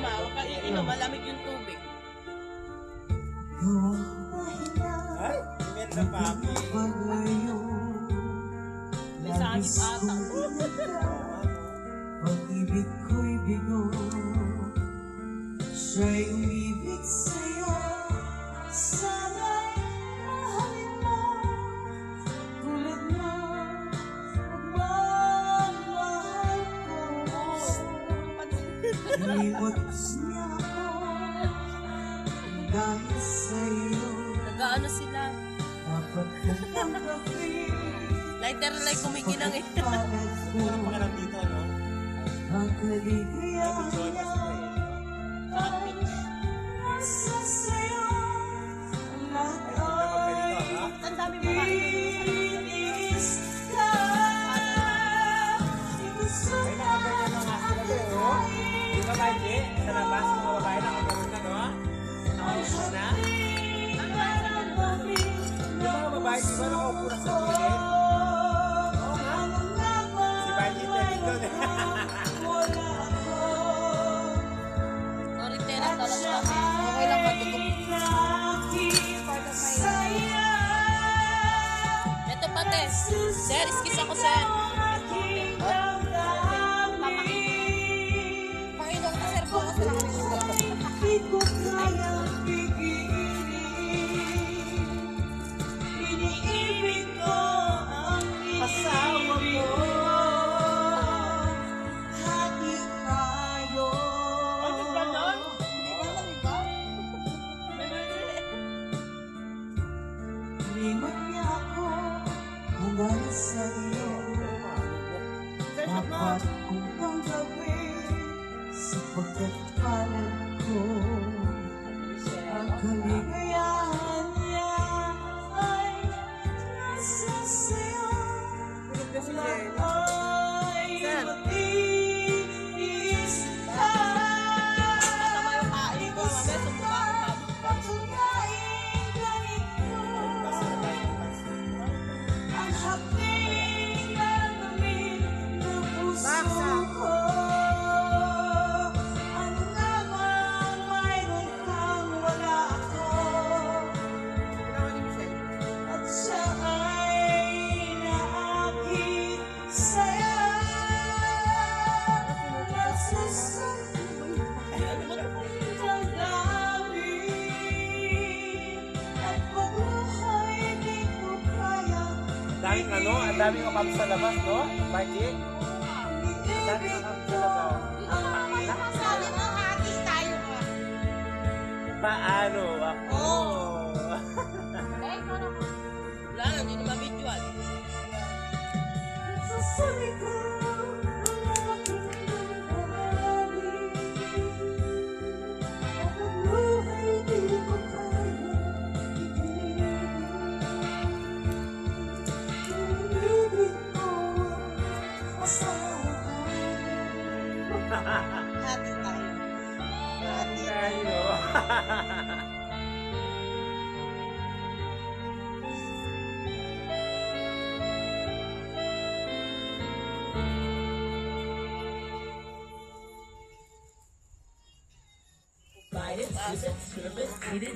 mama, huwag ka iinom, malamig yung tubig. Ay, ganda papi. May sagip ata. Pag-ibig ko'y bigo, siya'y umibig sa'yo. Sana'y mahalin mo, tulad mo magmamahal ko. Iniwat niya ako dahil sa'yo. Nag-ano sila? Dapat kong pagkakit. Lighter like kumikinang eh. Wala pa ka lang dito, no? Ang kaligayahan Enjoy niya kasi eh. Sa beach. nasa sa'yo. Ang lahat Ay, maganda ha? Ang dami mga inis ka. Gusto Ay, nakaganyan na nga sila to, oh. Di ba, Mikey? Sa labas, mga babae nakagaroon na, no? Nakaupo na. Yung mga babae, di ba nakaupo na sa gilid? Oo nga. Si Mikey Pelito. Sorry, Tera, talas kami. Okay lang ba ito? Ito pati. Sir, iskis ako, sir. Panginoon ko, sir, bukas na kami. Di ko kayang pigilin. Iniibig ko ang Asawa mo. hati tayo. Ano ba nun? Hindi ba alam ba? Iniwan niya ako hanggang sa iyo. Sir, shot mo. Dapat kong tanggapin sapagkat palad ko. Ang kaligayahan niya ay nasa sa'yo. Ay Sir. matiis ka. Kasama yung kain ko. Mamaya sumuka ako. Patunayin ganito ang hapting gagawin ng puso ko. Ano nga bang mayroon kang wala ako? At siya ay naakit sa'yo. Nasasabi ang damdamin at pagbuhay di ko kaya. Daming ano, ang daming kapap sa labas, no? Mikey? Ang daming kapap sa labas. Sabi mo, hati tayo ka. Paano ako? Eh, ikaw naman. Wala lang, hindi naman visual. Sasabi ko ang aking damdamin at pagbuhay di ko kaya ibigin. Ibig ko ang asawa. Hati tayo. Hati. Tayo. Biden, Susan, Service, Needed.